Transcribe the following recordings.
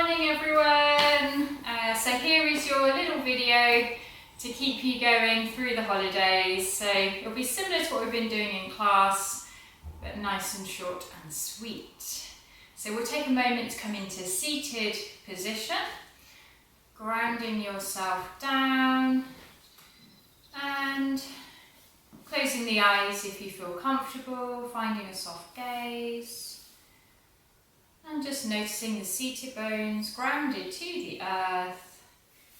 morning everyone. So here is your little video to keep you going through the holidays. So it'll be similar to what we've been doing in class, but nice and short and sweet. So we'll take a moment to come into seated position, grounding yourself down and closing the eyes if you feel comfortable, finding a soft gaze. And just noticing the seated bones grounded to the earth,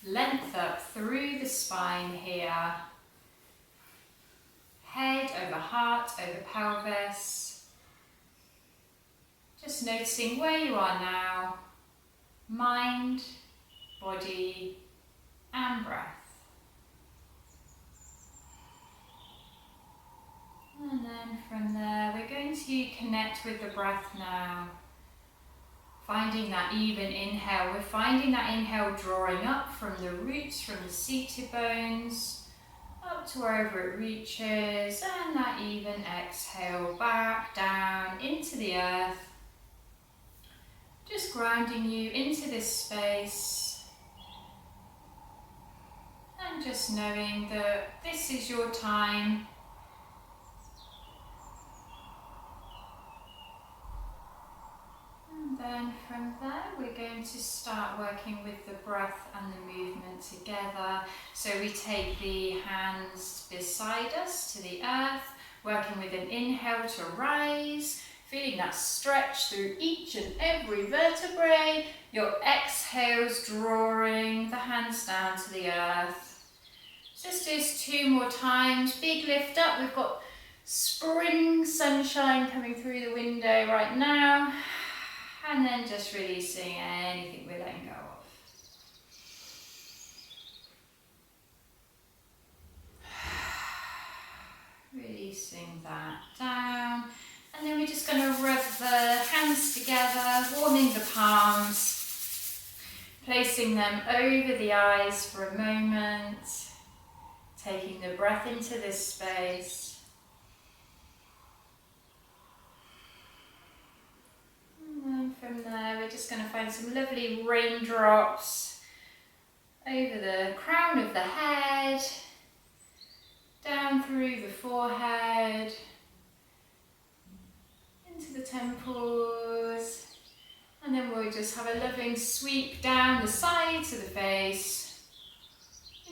length up through the spine here, head over heart, over pelvis. Just noticing where you are now, mind, body and breath. And then from there we're going to connect with the breath now. Finding that even inhale, we're finding that inhale drawing up from the roots, from the seated bones, up to wherever it reaches, and that even exhale back down into the earth, just grounding you into this space, and just knowing that this is your time. And then from there we're going to start working with the breath and the movement together. So we take the hands beside us to the earth, working with an inhale to rise, feeling that stretch through each and every vertebrae. Your exhales drawing the hands down to the earth. Just do this 2 more times. Big lift up. We've got spring sunshine coming through the window right now. And then just releasing anything we're letting go of. Releasing that down. And then we're just going to rub the hands together, warming the palms, placing them over the eyes for a moment, taking the breath into this space. And from there we're just going to find some lovely raindrops over the crown of the head, down through the forehead, into the temples, and then we'll just have a loving sweep down the sides of the face,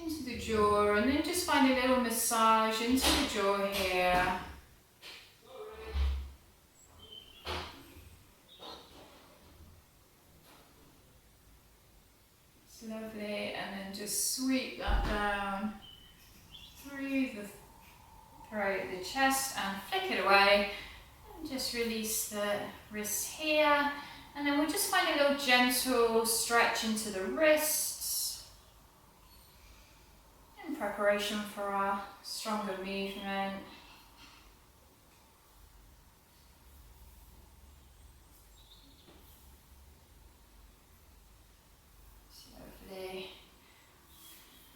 into the jaw, and then just find a little massage into the jaw here. Lovely, and then just sweep that down through the throat, the chest, and flick it away. And just release the wrists here, and then we'll just find a little gentle stretch into the wrists in preparation for our stronger movement.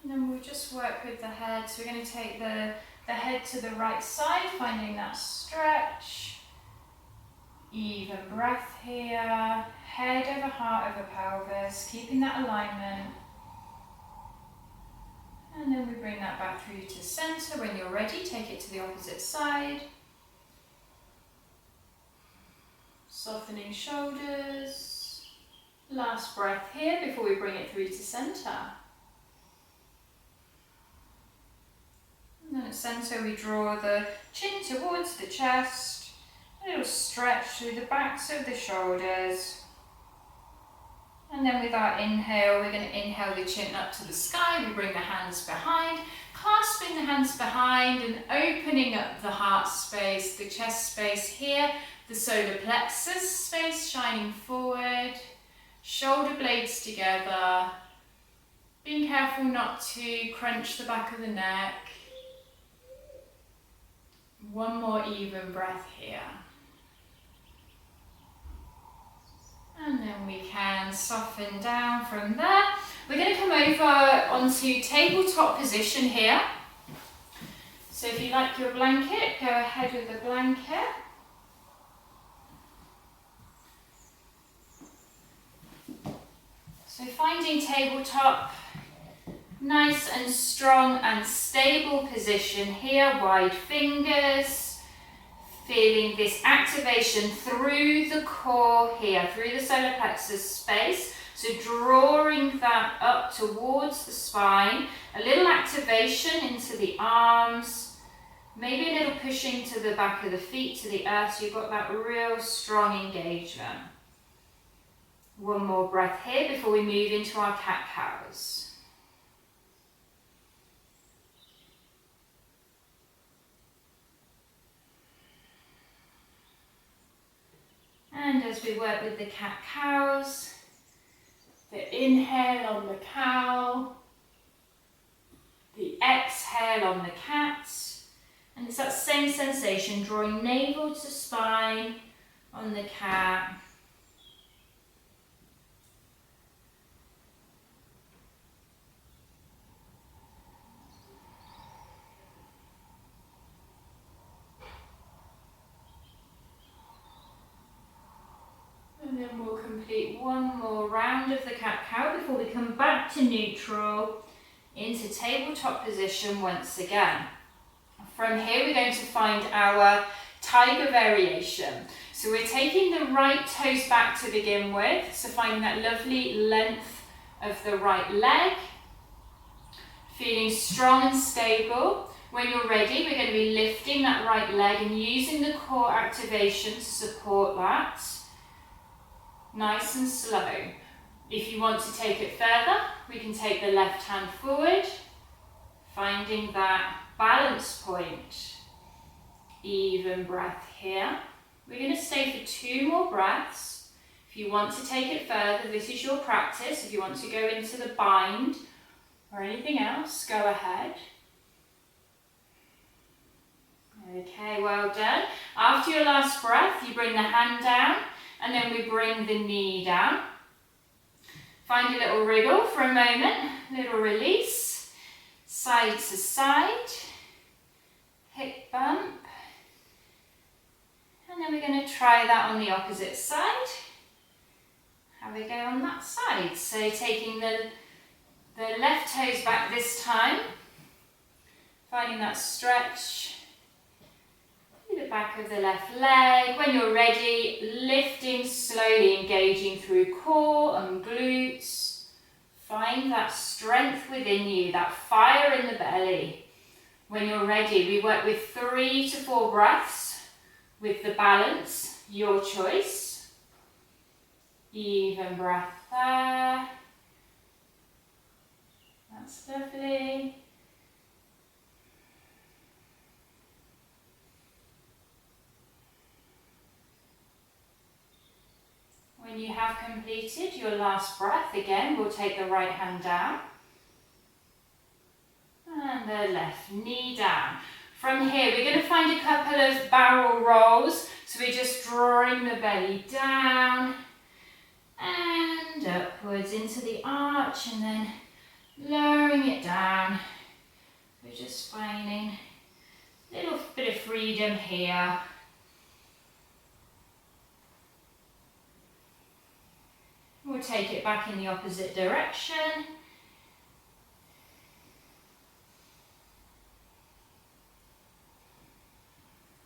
And then we'll just work with the head. So we're going to take the head to the right side, finding that stretch. Even breath here. Head over heart over pelvis, keeping that alignment. And then we bring that back through to center. When you're ready, take it to the opposite side. Softening shoulders. Last breath here before we bring it through to center. And then at center we draw the chin towards the chest, a little stretch through the backs of the shoulders. And then with our inhale, we're going to inhale the chin up to the sky. We bring the hands behind, clasping the hands behind and opening up the heart space, the chest space here, the solar plexus space shining forward, shoulder blades together, being careful not to crunch the back of the neck. One more even breath here. And then we can soften down from there. We're going to come over onto tabletop position here. So if you like your blanket, go ahead with the blanket. So finding tabletop, nice and strong and stable position here, wide fingers, feeling this activation through the core here, through the solar plexus space. So drawing that up towards the spine, a little activation into the arms, maybe a little pushing to the back of the feet, to the earth, so you've got that real strong engagement. One more breath here before we move into our cat-cows. And as we work with the cat-cows, the inhale on the cow, the exhale on the cat, and it's that same sensation, drawing navel to spine on the cat. And then we'll complete one more round of the cat-cow before we come back to neutral into tabletop position once again. From here we're going to find our tiger variation. So we're taking the right toes back to begin with, so finding that lovely length of the right leg, feeling strong and stable. When you're ready, we're going to be lifting that right leg and using the core activation to support that. Nice and slow. If you want to take it further, we can take the left hand forward, finding that balance point. Even breath here. We're going to stay for 2 more breaths. If you want to take it further, this is your practice. If you want to go into the bind or anything else, go ahead. Okay, well done. After your last breath, you bring the hand down and then we bring the knee down. Find a little wriggle for a moment, little release, side to side, hip bump. And then we're going to try that on the opposite side. Have a go on that side. So taking the left toes back this time, finding that stretch through the back of the left leg. When you're ready, lifting slowly, engaging through core and glutes. Find that strength within you, that fire in the belly. When you're ready, we work with 3 to 4 breaths with the balance, your choice. Even breath there. That's lovely. When you have completed your last breath, again, we'll take the right hand down and the left knee down. From here, we're going to find a couple of barrel rolls. So we're just drawing the belly down and upwards into the arch and then lowering it down. We're just finding a little bit of freedom here. We'll take it back in the opposite direction.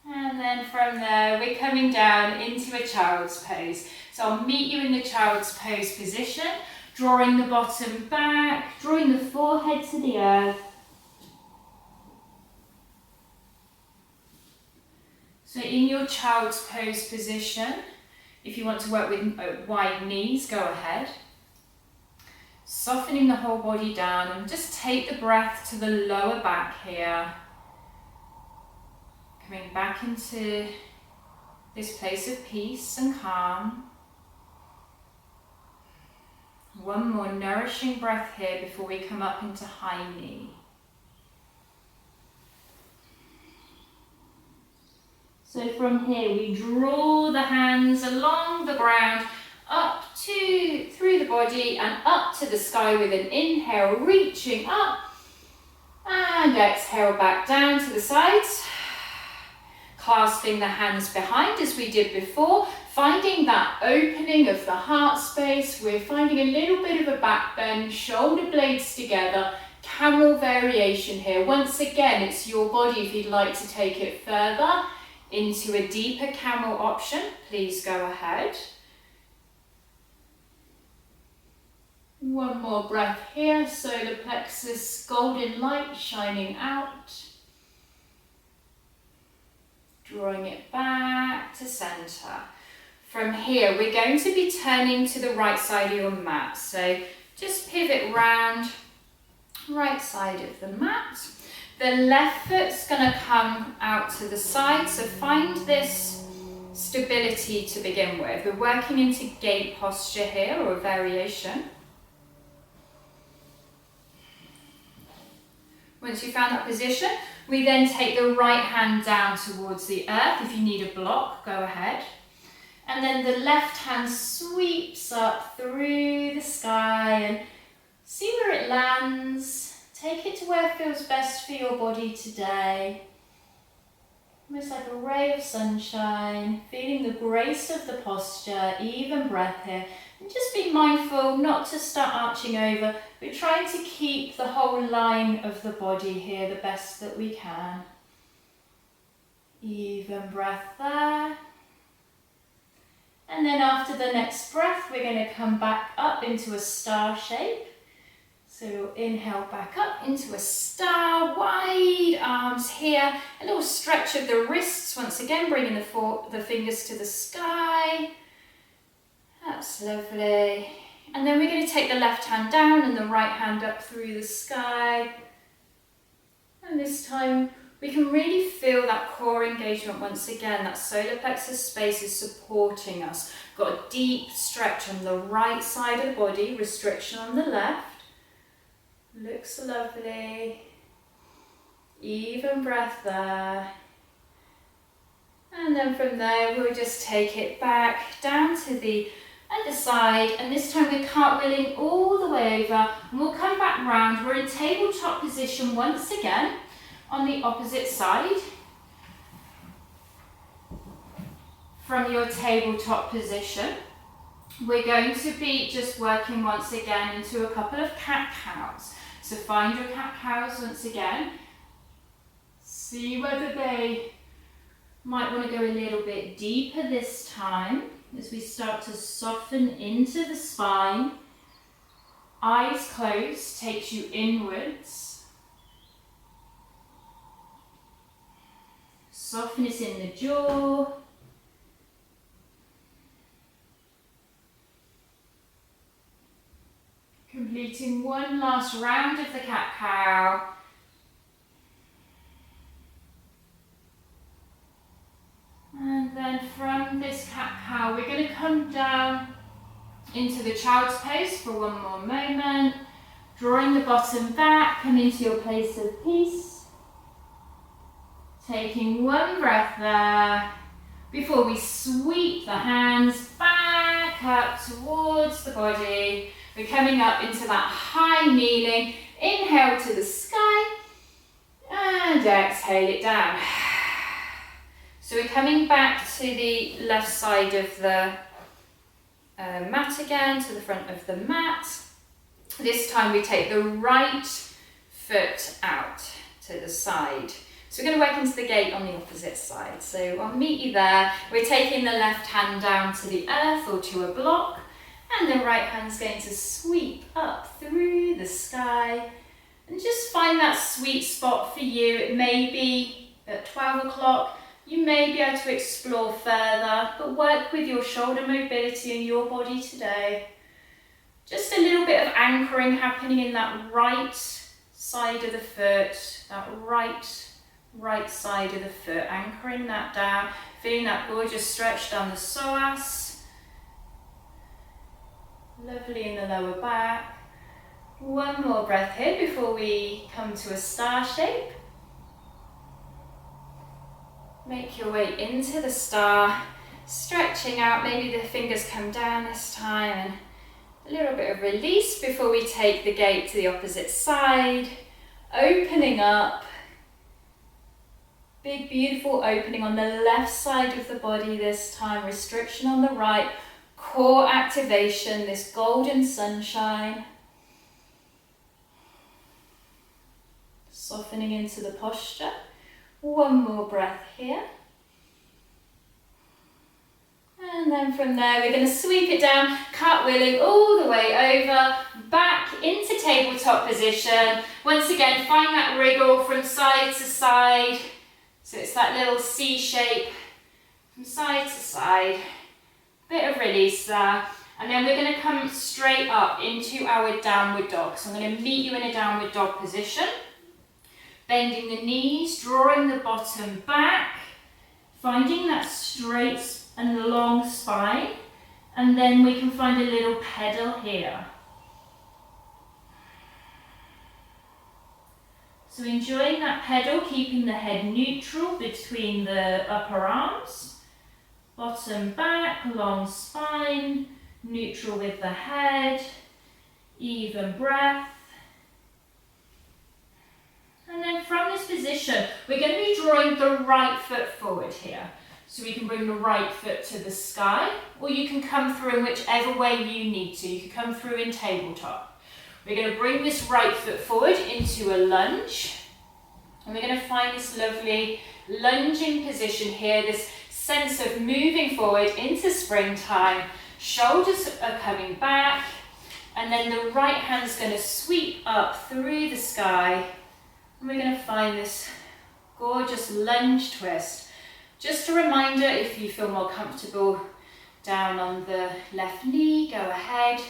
And then from there, we're coming down into a child's pose. So I'll meet you in the child's pose position, drawing the bottom back, drawing the forehead to the earth. So in your child's pose position, if you want to work with wide knees, go ahead. Softening the whole body down and just take the breath to the lower back here. Coming back into this place of peace and calm. One more nourishing breath here before we come up into high knee. So from here we draw the hands along the ground, up through the body and up to the sky with an inhale, reaching up, and exhale back down to the sides. Clasping the hands behind as we did before, Finding that opening of the heart space, we're finding a little bit of a back bend, shoulder blades together, camel variation here. Once again, it's your body if you'd like to take it further into a deeper camel option, please go ahead. One more breath here, solar plexus, golden light shining out. Drawing it back to center. From here, we're going to be turning to the right side of your mat. So just pivot round, right side of the mat. The left foot's going to come out to the side. So find this stability to begin with. We're working into gate posture here, or a variation. Once you've found that position, we then take the right hand down towards the earth. If you need a block, go ahead. And then the left hand sweeps up through the sky and see where it lands. Take it to where it feels best for your body today. Almost like a ray of sunshine, feeling the grace of the posture, even breath here. And just be mindful not to start arching over. We're trying to keep the whole line of the body here the best that we can. Even breath there. And then after the next breath, we're going to come back up into a star shape. So inhale back up into a star, wide arms here. A little stretch of the wrists, once again, bringing the fingers to the sky. That's lovely. And then we're going to take the left hand down and the right hand up through the sky. And this time we can really feel that core engagement once again. That solar plexus space is supporting us. Got a deep stretch on the right side of the body, restriction on the left. Looks lovely. Even breath there. And then from there, we'll just take it back down to the other side. And this time we're cartwheeling all the way over. And we'll come back round. We're in tabletop position once again on the opposite side. From your tabletop position, we're going to be just working once again into a couple of cat-cows. So find your cat-cows once again. See whether they might want to go a little bit deeper this time as we start to soften into the spine. Eyes closed takes you inwards. Softness in the jaw. Completing one last round of the cat-cow. And then from this cat-cow, we're going to come down into the child's pose for one more moment. Drawing the bottom back, come into your place of peace. Taking one breath there before we sweep the hands back up towards the body. We're coming up into that high kneeling. Inhale to the sky and exhale it down. So we're coming back to the left side of the mat again, to the front of the mat. This time we take the right foot out to the side. So we're going to work into the gate on the opposite side. So I'll meet you there. We're taking the left hand down to the earth or to a block. And the right hand's going to sweep up through the sky. And just find that sweet spot for you. It may be at 12 o'clock. You may be able to explore further, but work with your shoulder mobility in your body today. Just a little bit of anchoring happening in that right side of the foot, that right side of the foot, anchoring that down, feeling that gorgeous stretch down the psoas. Lovely in the lower back. One more breath here before we come to a star shape. Make your way into the star, stretching out, maybe the fingers come down this time, and a little bit of release before we take the gate to the opposite side, opening up, Big, beautiful opening on the left side of the body this time. Restriction on the right. Core activation, this golden sunshine. Softening into the posture. One more breath here. And then from there, we're going to sweep it down, cartwheeling all the way over, back into tabletop position. Once again, find that wriggle from side to side. So it's that little C shape from side to side. Bit of release there. And then we're going to come straight up into our downward dog. So I'm going to meet you in a downward dog position. Bending the knees, drawing the bottom back, finding that straight and long spine, and then we can find a little pedal here. So enjoying that pedal, keeping the head neutral between the upper arms, bottom back, long spine, neutral with the head, even breath. And then from this position, we're going to be drawing the right foot forward here. So we can bring the right foot to the sky, or you can come through in whichever way you need to. You can come through in tabletop. We're going to bring this right foot forward into a lunge. And we're going to find this lovely lunging position here, this sense of moving forward into springtime. Shoulders are coming back, and then the right hand's going to sweep up through the sky. And we're going to find this gorgeous lunge twist. Just a reminder, if you feel more comfortable down on the left knee, go ahead.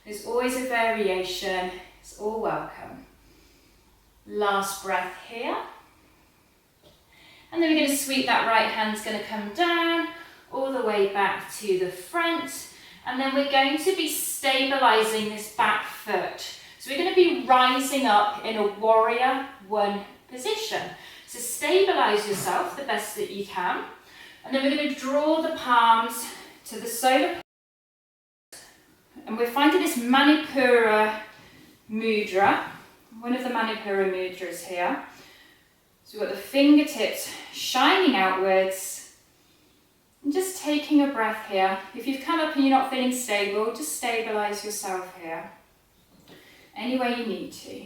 There's always a variation. It's all welcome. Last breath here. And then we're going to sweep that right hand's going to come down all the way back to the front. And then we're going to be stabilizing this back foot. So we're going to be rising up in a warrior one position. So stabilize yourself the best that you can. And then we're going to draw the palms to the solar plexus. And we're finding this Manipura mudra, one of the Manipura mudras here. So we've got the fingertips shining outwards. And just taking a breath here. If you've come up and you're not feeling stable, just stabilize yourself here. Any way you need to.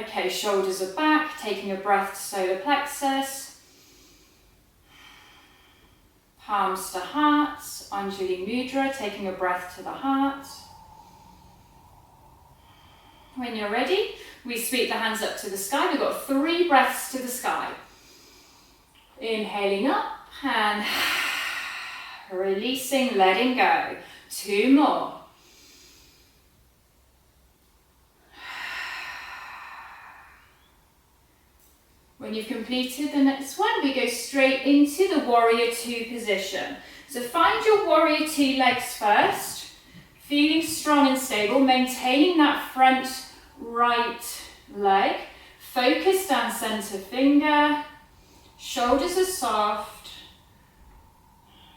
Okay, shoulders are back, taking a breath to solar plexus. Palms to heart, Anjali Mudra, taking a breath to the heart. When you're ready, we sweep the hands up to the sky. We've got 3 breaths to the sky. Inhaling up and releasing, letting go. 2 more. When you've completed the next one, we go straight into the warrior 2 position. So find your warrior 2 legs first, feeling strong and stable, maintaining that front right leg. Focus down center finger, shoulders are soft.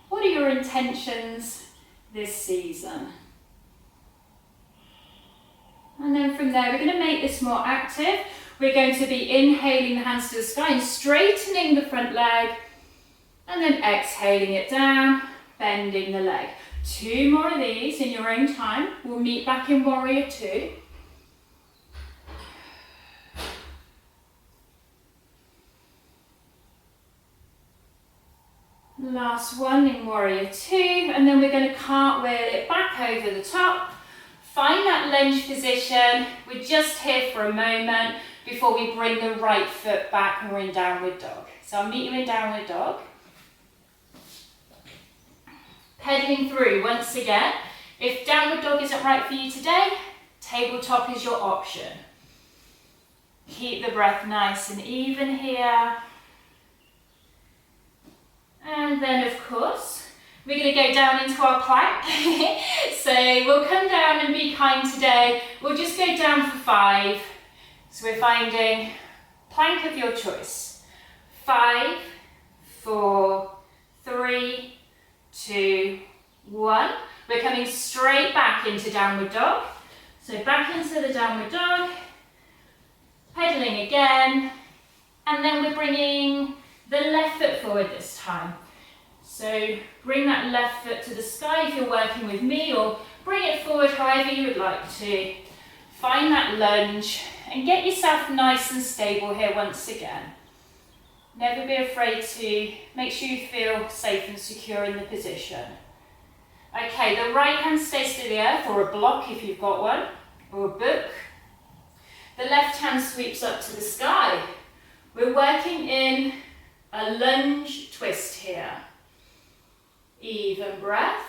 What are your intentions this season? And then from there, we're going to make this more active. We're going to be inhaling the hands to the sky and straightening the front leg, and then exhaling it down, bending the leg. 2 more of these in your own time. We'll meet back in warrior 2. Last one in warrior 2, and then we're going to cartwheel it back over the top. Find that lunge position. We're just here for a moment before we bring the right foot back and we're in downward dog. So I'll meet you in downward dog. Pedaling through once again. If downward dog isn't right for you today, tabletop is your option. Keep the breath nice and even here. And then of course, we're going to go down into our plank. So we'll come down and be kind today. We'll just go down for 5. So we're finding plank of your choice. 5, 4, 3, 2, 1. We're coming straight back into downward dog. So back into the downward dog. Pedaling again. And then we're bringing the left foot forward this time. So bring that left foot to the sky if you're working with me, or bring it forward however you would like to. Find that lunge and get yourself nice and stable here once again. Never be afraid to make sure you feel safe and secure in the position. Okay, the right hand stays to the earth, or a block if you've got one, or a book. The left hand sweeps up to the sky. We're working in a lunge twist here. Even breath.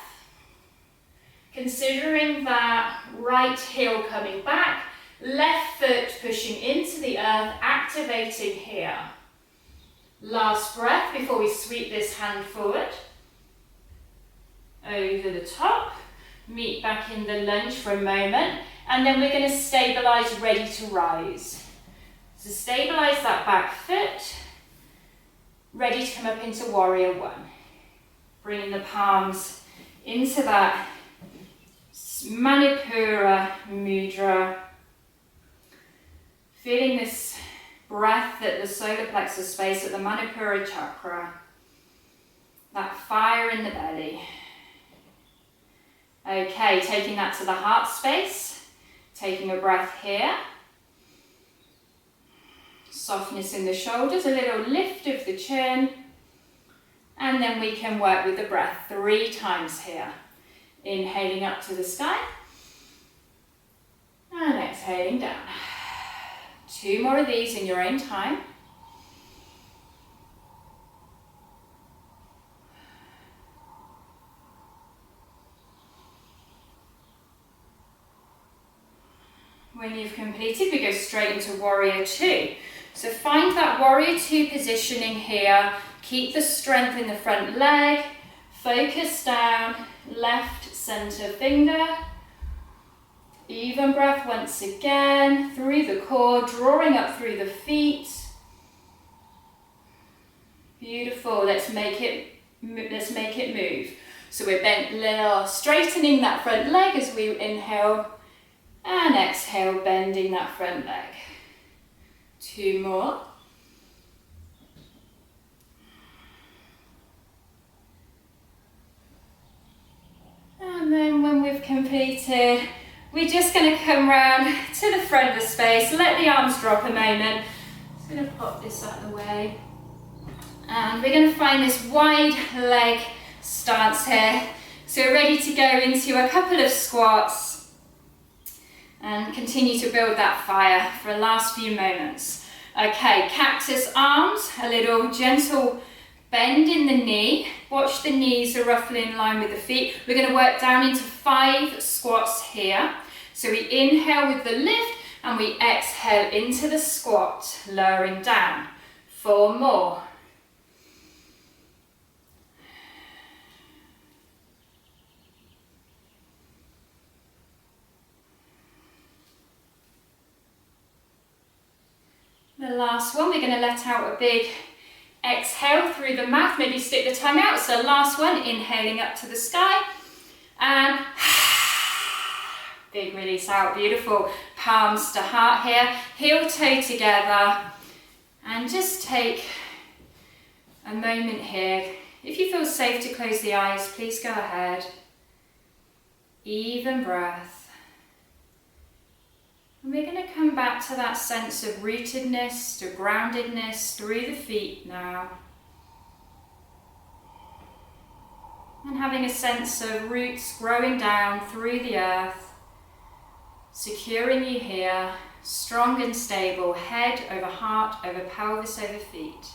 Considering that right heel coming back, left foot pushing into the earth, activating here. Last breath before we sweep this hand forward. Over the top. Meet back in the lunge for a moment. And then we're going to stabilise, ready to rise. So stabilise that back foot. Ready to come up into warrior one. Bringing the palms into that Manipura mudra. Feeling this breath at the solar plexus space, at the Manipura chakra. That fire in the belly. Okay, taking that to the heart space. Taking a breath here. Softness in the shoulders, a little lift of the chin. And then we can work with the breath 3 times here. Inhaling up to the sky. And exhaling down. 2 more of these in your own time. When you've completed, we go straight into warrior 2. So find that warrior 2 positioning here. Keep the strength in the front leg. Focus down, left center finger. Even breath once again, through the core, drawing up through the feet. Beautiful, let's make it move. So we're bent, straightening that front leg as we inhale. And exhale, bending that front leg. 2 more. And then when we've completed, we're just going to come round to the front of the space. Let the arms drop a moment. Just going to pop this out of the way. And we're going to find this wide leg stance here. So we're ready to go into a couple of squats. And continue to build that fire for the last few moments. Okay, cactus arms, a little gentle bend in the knee. Watch the knees are roughly in line with the feet. We're going to work down into 5 squats here. So we inhale with the lift and we exhale into the squat, lowering down. 4 more. The last one, we're going to let out a big exhale through the mouth, maybe stick the tongue out. So last one, inhaling up to the sky and big release out, beautiful. Palms to heart here, heel toe together, and just take a moment here. If you feel safe to close the eyes, please go ahead. Even breath. And we're going to come back to that sense of rootedness, to groundedness through the feet now. And having a sense of roots growing down through the earth, securing you here, strong and stable, head over heart, over pelvis, over feet.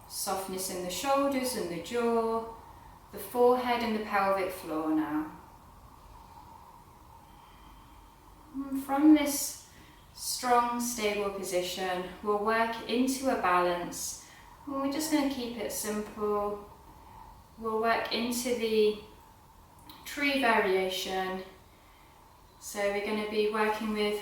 Softness in the shoulders and the jaw, the forehead and the pelvic floor now. And from this strong, stable position, we'll work into a balance. And we're just going to keep it simple. We'll work into the tree variation. So we're going to be working with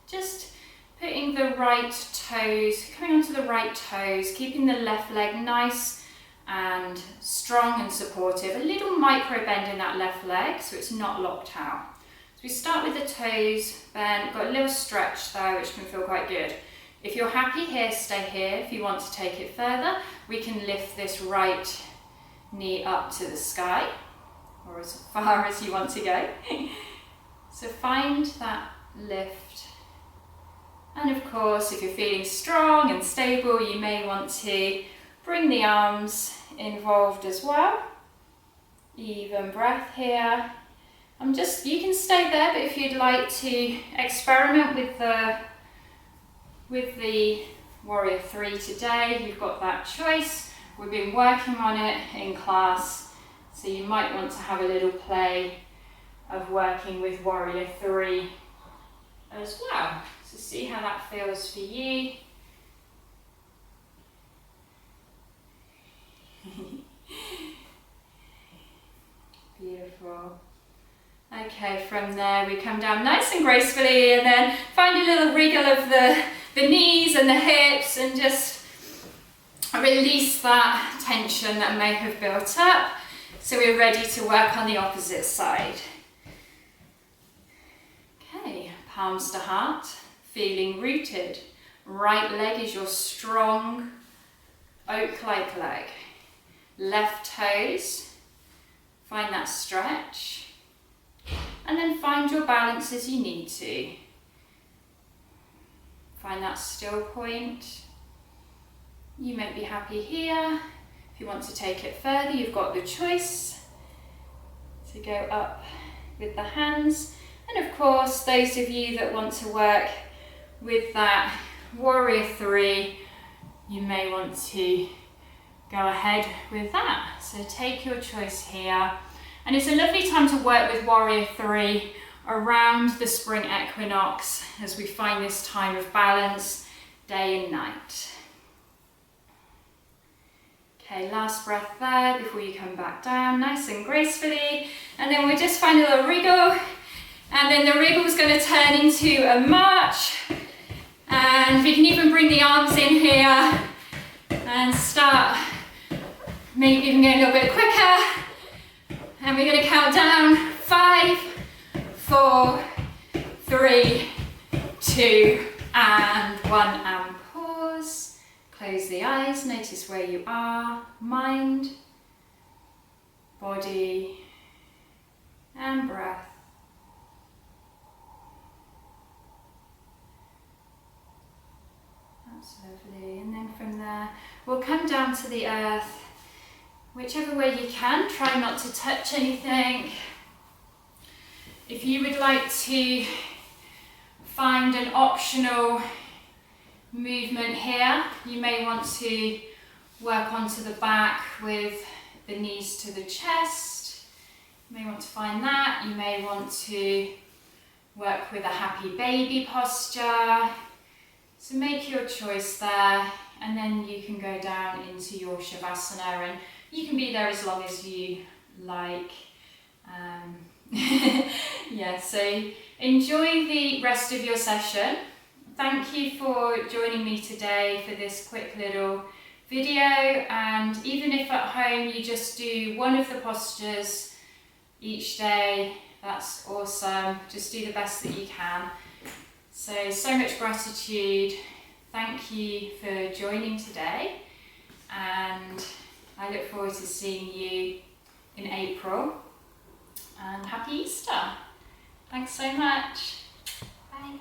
just putting the right toes, coming onto the right toes, keeping the left leg nice and strong and supportive. A little micro bend in that left leg so it's not locked out. So we start with the toes bent, got a little stretch there which can feel quite good. If you're happy here, stay here. If you want to take it further, we can lift this right knee up to the sky, or as far as you want to go. So find that lift. And of course, if you're feeling strong and stable, you may want to bring the arms involved as well. Even breath here. You can stay there, but if you'd like to experiment with the Warrior 3 today, you've got that choice. We've been working on it in class, so you might want to have a little play of working with Warrior 3 as well. So see how that feels for you. Beautiful. Okay, from there we come down nice and gracefully, and then find a little wriggle of the knees and the hips, and just release that tension that may have built up. So we're ready to work on the opposite side. Okay, palms to heart, feeling rooted. Right leg is your strong oak-like leg. Left toes, find that stretch, and then find your balance as you need to. Find that still point. You may be happy here. If you want to take it further, you've got the choice to go up with the hands. And of course, those of you that want to work with that Warrior 3, you may want to go ahead with that. So take your choice here. And it's a lovely time to work with Warrior 3 around the spring equinox, as we find this time of balance day and night. Okay, last breath there before you come back down, nice and gracefully. And then we just find a little wriggle, and then the wriggle is going to turn into a march. And we can even bring the arms in here and start maybe even going a little bit quicker. And we're going to count down 5, 4, 3, 2, and 1, and pause. Close the eyes, notice where you are, mind, body, and breath. That's lovely. And then from there, we'll come down to the earth, whichever way you can. Try not to touch anything. If you would like to find an optional movement here, you may want to work onto the back with the knees to the chest. You may want to find that. You may want to work with a happy baby posture. So make your choice there, and then you can go down into your Savasana, and you can be there as long as you like. Yeah, so enjoy the rest of your session. Thank you for joining me today for this quick little video, and even if at home you just do one of the postures each day, that's awesome. Just do the best that you can. So much gratitude. Thank you for joining today, and I look forward to seeing you in April, and happy Easter. Thanks so much. Bye.